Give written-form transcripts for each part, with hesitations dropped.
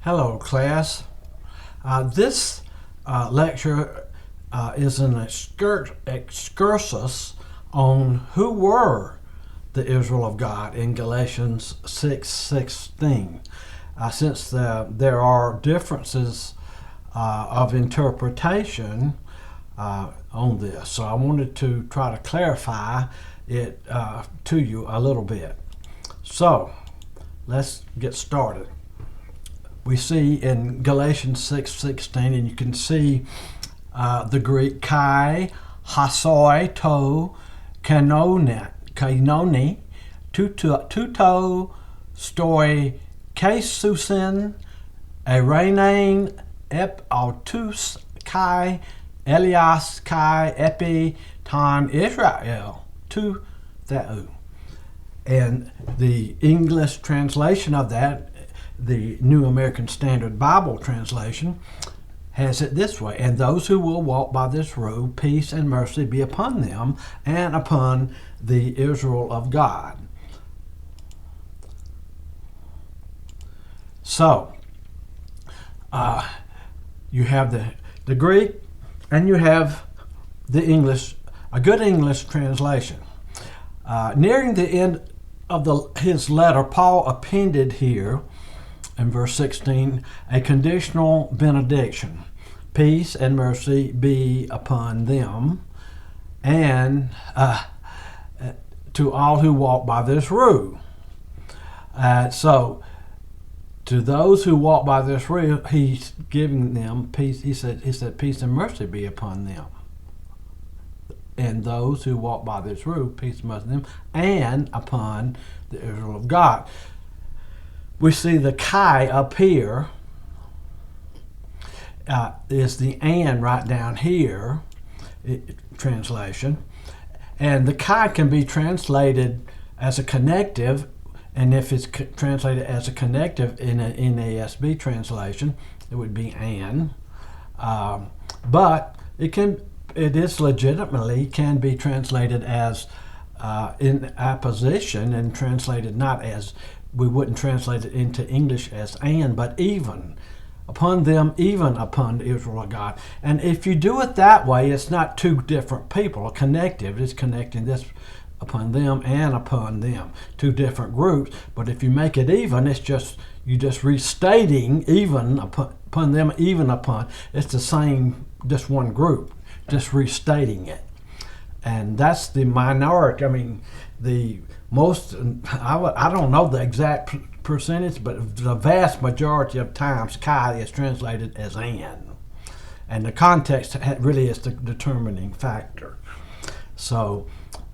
Hello, class. This lecture is an excursus on who were the Israel of God in Galatians 6:16. Since there are differences of interpretation on this, so I wanted to try to clarify it to you a little bit. So let's get started. We see in Galatians 6:16, and you can see the Greek kai, hasoi, to, kanoni, tuto, stoi, kesusin, erenein, ep autus, kai, elias, kai, epi, ton, Israel, tu, theu. And the English translation of that, the New American Standard Bible translation, has it this way: and those who will walk by this road, peace and mercy be upon them and upon the Israel of God. So you have the Greek and you have the English, a good English translation. Nearing the end of his letter, Paul appended here in verse 16 a conditional benediction: peace and mercy be upon them and to all who walk by this road. So to those who walk by this road, he's giving them peace. He said peace and mercy be upon them. And those who walk by this road, peace and mercy upon them and upon the Israel of God. We see the kai up here is the and right down here, translation. And the kai can be translated as a connective, and if it's translated as a connective in an NASB translation, it would be and. But it is legitimately can be translated as in apposition and translated not as, we wouldn't translate it into English as and, but even upon them, even upon the Israel of God. And if you do it that way, it's not two different people. A connective is connecting this upon them and upon them, two different groups. But if you make it even, it's just restating even upon them, even upon. It's the same, just one group, just restating it. And that's the minority. I mean, the most, I don't know the exact percentage, but the vast majority of times kai is translated as and the context really is the determining factor. So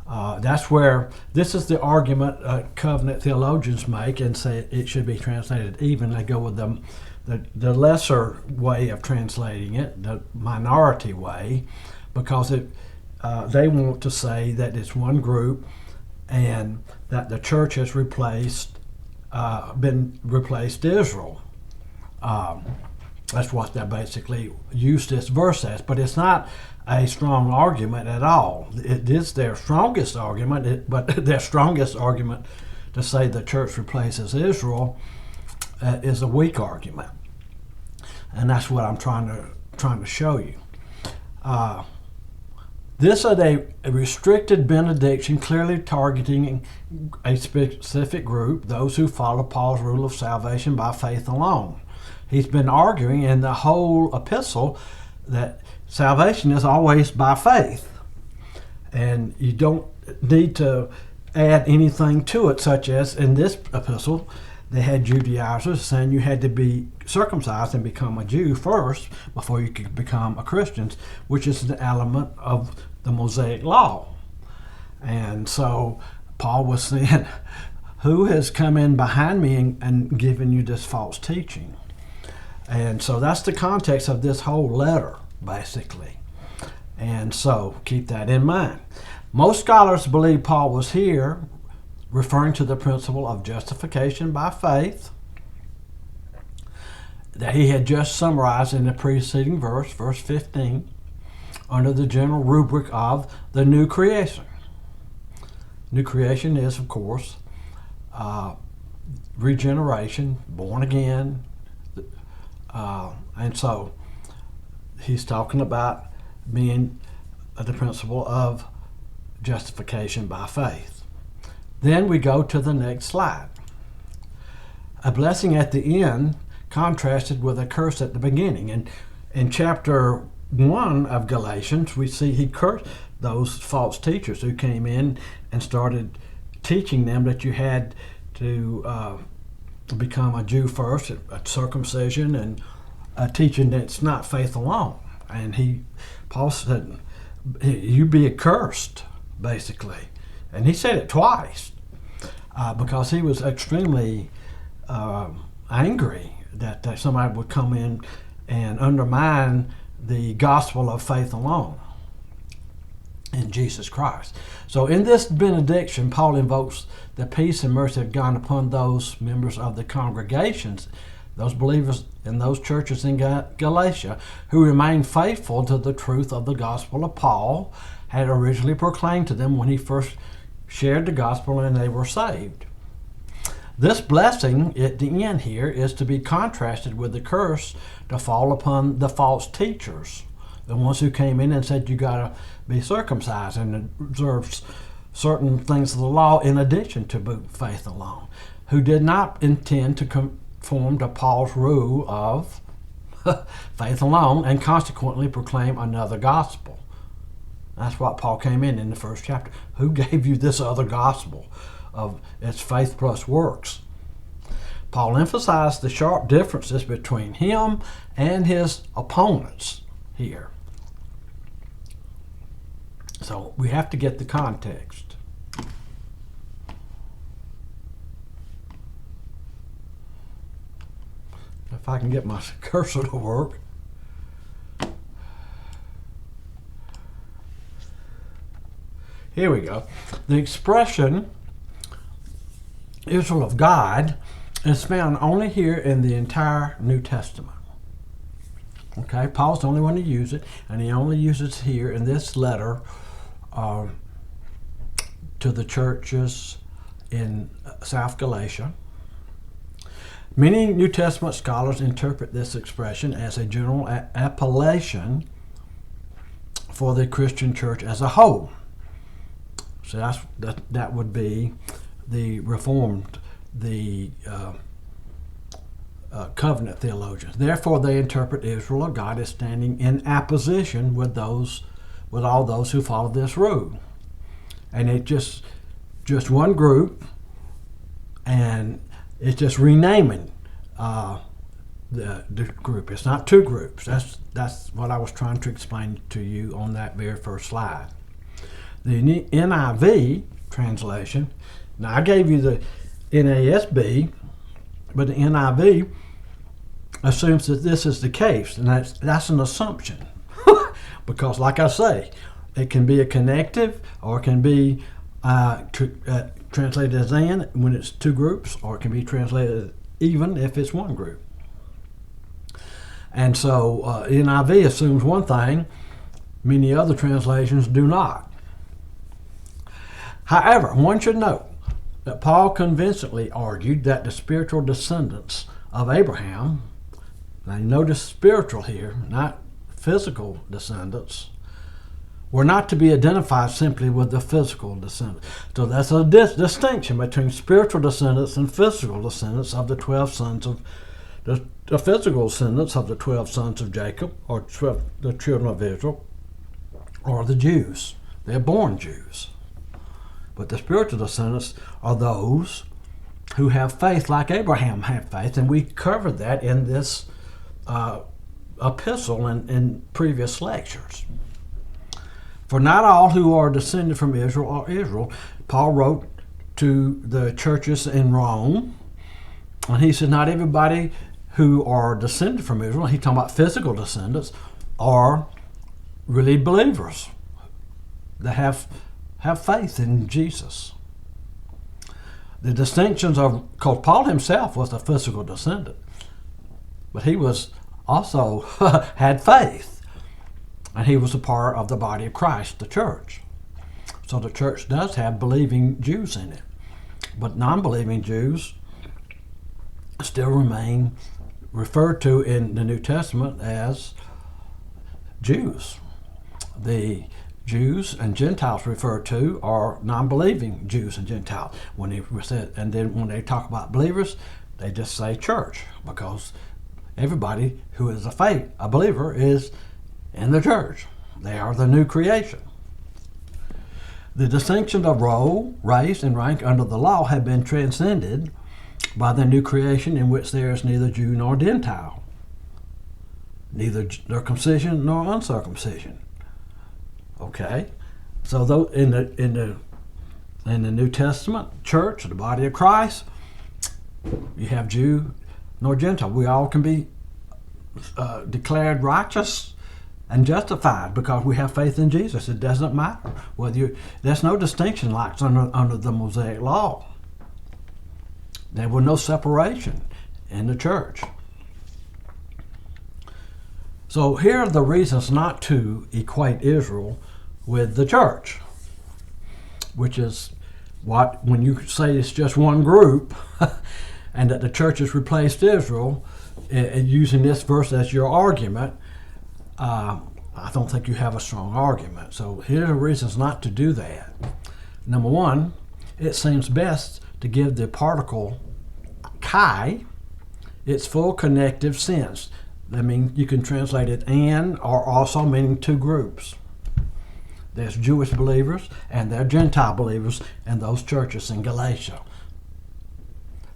that's where, this is the argument covenant theologians make and say it should be translated even. They go with the lesser way of translating it, the minority way, because they want to say that it's one group and that the church has been replaced Israel. That's what they basically use this verse as, but it's not a strong argument at all. It is their strongest argument, but their strongest argument to say the church replaces Israel is a weak argument, and that's what I'm trying to show you. This is a restricted benediction, clearly targeting a specific group, those who follow Paul's rule of salvation by faith alone. He's been arguing in the whole epistle that salvation is always by faith, and you don't need to add anything to it, such as in this epistle, they had Judaizers saying you had to be circumcised and become a Jew first before you could become a Christian, which is an element of the Mosaic law. And so Paul was saying, who has come in behind me and given you this false teaching? And so that's the context of this whole letter, basically. And so keep that in mind. Most scholars believe Paul was here referring to the principle of justification by faith that he had just summarized in the preceding verse, verse 15, under the general rubric of the new creation. New creation is, of course, regeneration, born again, And so he's talking about being the principle of justification by faith. Then we go to the next slide. A blessing at the end contrasted with a curse at the beginning. And in chapter 1 of Galatians, we see he cursed those false teachers who came in and started teaching them that you had to become a Jew first, a circumcision, and teaching that it's not faith alone. And Paul said, you be accursed, basically. And he said it twice because he was extremely angry that somebody would come in and undermine the gospel of faith alone in Jesus Christ. So in this benediction, Paul invokes the peace and mercy of God upon those members of the congregations, those believers in those churches in Galatia, who remain faithful to the truth of the gospel of Paul had originally proclaimed to them when he first shared the gospel and they were saved. This blessing at the end here is to be contrasted with the curse to fall upon the false teachers, the ones who came in and said you got to be circumcised and observe certain things of the law in addition to faith alone, who did not intend to conform to Paul's rule of faith alone and consequently proclaim another gospel. That's what Paul came in the first chapter. Who gave you this other gospel of it's faith plus works? Paul emphasized the sharp differences between him and his opponents here. So we have to get the context. If I can get my cursor to work. Here we go. The expression Israel of God is found only here in the entire New Testament. Okay, Paul's the only one to use it, and he only uses it here in this letter to the churches in South Galatia. Many New Testament scholars interpret this expression as a general appellation for the Christian church as a whole. So that would be the Reformed, the covenant theologians. Therefore, they interpret Israel of God as standing in opposition with all those who follow this rule. And it's just one group, and it's just renaming the group. It's not two groups. That's what I was trying to explain to you on that very first slide. The NIV translation, now I gave you the NASB, but the NIV assumes that this is the case, and that's an assumption. Because like I say, it can be a connective, or it can be translated as and when it's two groups, or it can be translated even if it's one group. And so NIV assumes one thing, many other translations do not. However, one should note that Paul convincingly argued that the spiritual descendants of Abraham, now notice spiritual here, not physical descendants, were not to be identified simply with the physical descendants. So that's a distinction between spiritual descendants and physical descendants of the 12 sons of the physical descendants of the 12 sons of Jacob, or the children of Israel, or the Jews. They're born Jews. But the spiritual descendants are those who have faith like Abraham had faith, and we covered that in this epistle and in previous lectures. For not all who are descended from Israel are Israel. Paul wrote to the churches in Rome, and he said not everybody who are descended from Israel, he's talking about physical descendants, are really believers that have faith in Jesus. The distinctions of, because Paul himself was a physical descendant, but he was also had faith, and he was a part of the body of Christ, the church. So the church does have believing Jews in it, but non-believing Jews still remain referred to in the New Testament as Jews. The Jews and Gentiles referred to are non-believing Jews and Gentiles. And then when they talk about believers, they just say church, because everybody who is a believer is in the church. They are the new creation. The distinctions of role, race, and rank under the law have been transcended by the new creation, in which there is neither Jew nor Gentile, neither circumcision nor uncircumcision. Okay, so though in the New Testament church, the body of Christ, you have Jew nor Gentile. We all can be declared righteous and justified because we have faith in Jesus. It doesn't matter whether there's no distinction like under the Mosaic law. There was no separation in the church. So here are the reasons not to equate Israel with the church, which is when you say it's just one group and that the church has replaced Israel, and using this verse as your argument, I don't think you have a strong argument. So here are the reasons not to do that. Number one, it seems best to give the particle kai its full connective sense. I mean, you can translate it and or also, meaning two groups. There's Jewish believers and there are Gentile believers in those churches in Galatia,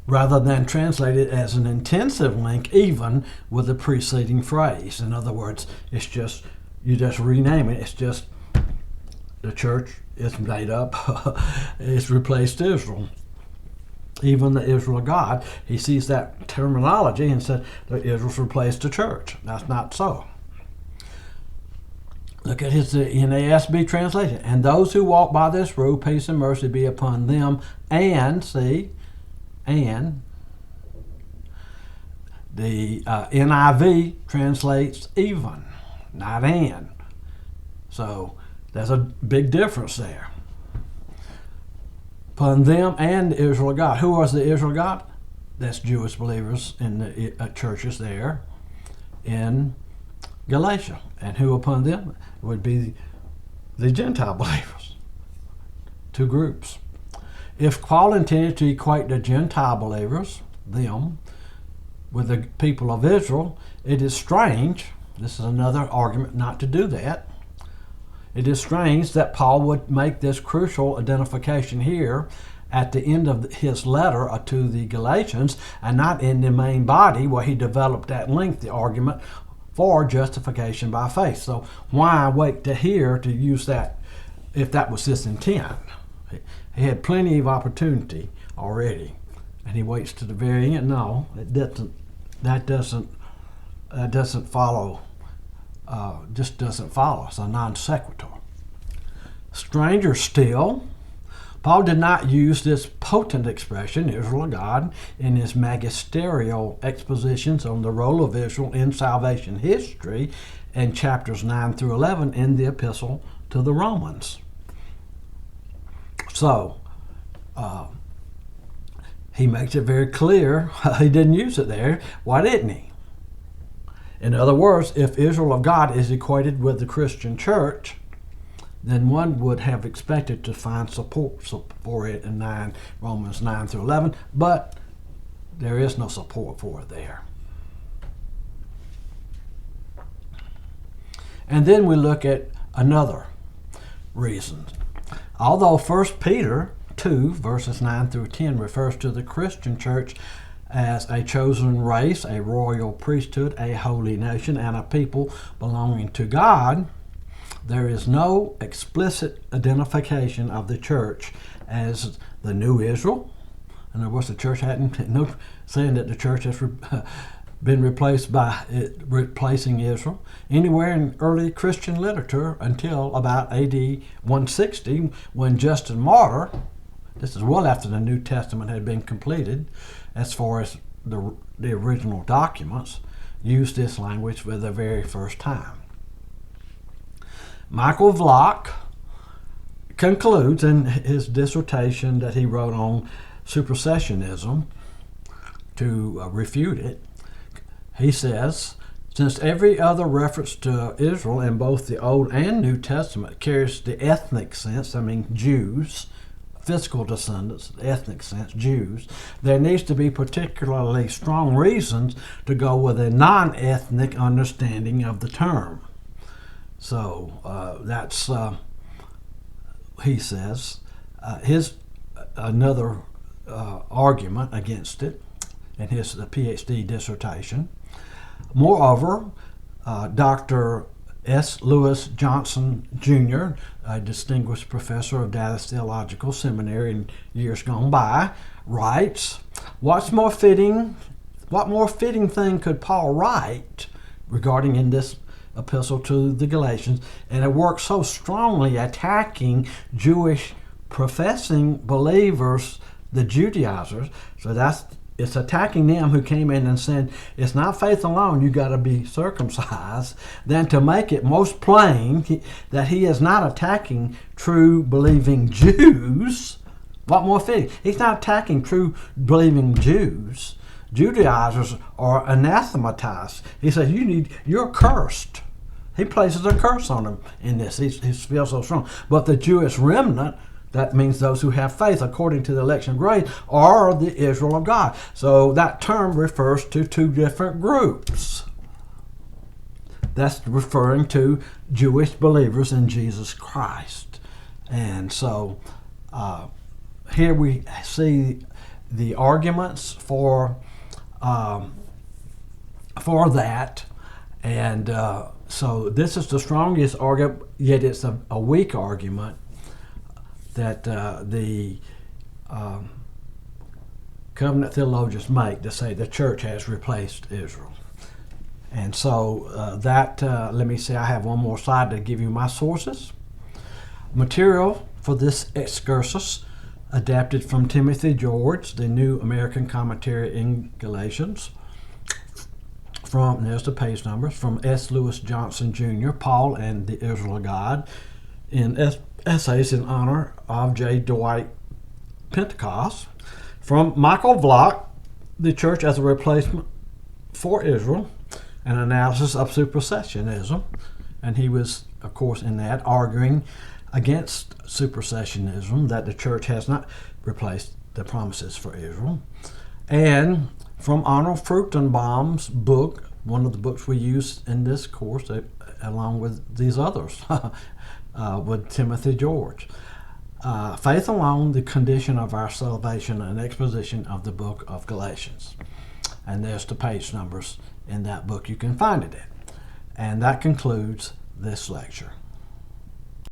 rather than translate it as an intensive link even with the preceding phrase. In other words, you just rename it. It's just the church is made up. It's replaced Israel. Even the Israel of God, he sees that terminology and said that Israel's replaced the church. That's not so. Look at his NASB translation. And those who walk by this rule, peace and mercy be upon them. And the NIV translates even, not and. So there's a big difference there. Upon them and the Israel of God. Who was the Israel of God? That's Jewish believers in the churches there in Galatia. And who upon them would be the Gentile believers. Two groups. If Paul intended to equate the Gentile believers, them, with the people of Israel, it is strange, this is another argument not to do that, it is strange that Paul would make this crucial identification here at the end of his letter to the Galatians and not in the main body where he developed that lengthy argument for justification by faith. So why wait to here to use that if that was his intent? He had plenty of opportunity already, and he waits to the very end. No, that doesn't follow. Just doesn't follow. It's a non sequitur. Stranger still, Paul did not use this potent expression, Israel of God, in his magisterial expositions on the role of Israel in salvation history in chapters 9 through 11 in the epistle to the Romans. So, he makes it very clear he didn't use it there. Why didn't he? In other words, if Israel of God is equated with the Christian church, then one would have expected to find support for it in Romans 9 through 11, but there is no support for it there. And then we look at another reason. Although 1 Peter 2, verses 9 through 10 refers to the Christian church as a chosen race, a royal priesthood, a holy nation, and a people belonging to God, there is no explicit identification of the church as the new Israel. In other words, the church no saying that the church has been replaced by replacing Israel anywhere in early Christian literature until about AD 160, when Justin Martyr, this is well after the New Testament had been completed, as far as the original documents, used this language for the very first time. Michael Vlach concludes in his dissertation that he wrote on supersessionism to refute it. He says, since every other reference to Israel in both the Old and New Testament carries the ethnic sense, I mean Jews, physical descendants, ethnic sense, Jews, there needs to be particularly strong reasons to go with a non-ethnic understanding of the term. So that's, he says, his another argument against it in his PhD dissertation. Moreover, Dr. S. Lewis Johnson, Jr., a distinguished professor of Dallas Theological Seminary in years gone by, writes, what more fitting thing could Paul write regarding in this epistle to the Galatians, and it works so strongly attacking Jewish professing believers, the Judaizers. So it's attacking them who came in and said, it's not faith alone, you got to be circumcised, than to make it most plain that he is not attacking true believing Jews. What more fitting? He's not attacking true believing Jews. Judaizers are anathematized. He says, you're cursed. He places a curse on them in this. He feels so strong. But the Jewish remnant, that means those who have faith according to the election of grace, are the Israel of God. So that term refers to two different groups. That's referring to Jewish believers in Jesus Christ. And so here we see the arguments for that. And so this is the strongest argument, yet it's a weak argument that the covenant theologians make to say the church has replaced Israel. And so let me say I have one more slide to give you my sources. Material for this excursus adapted from Timothy George, the New American Commentary in Galatians. There's the page numbers, from S. Lewis Johnson, Jr., Paul and the Israel of God, in Essays in Honor of J. Dwight Pentecost. From Michael Vlock, The Church as a Replacement for Israel, an analysis of supersessionism. And he was, of course, in that arguing against supersessionism, that the church has not replaced the promises for Israel. And from Arnold Fruchtenbaum's book, one of the books we use in this course, along with these others, with Timothy George. Faith Alone, the Condition of Our Salvation, an exposition of the book of Galatians. And there's the page numbers in that book you can find it in. And that concludes this lecture.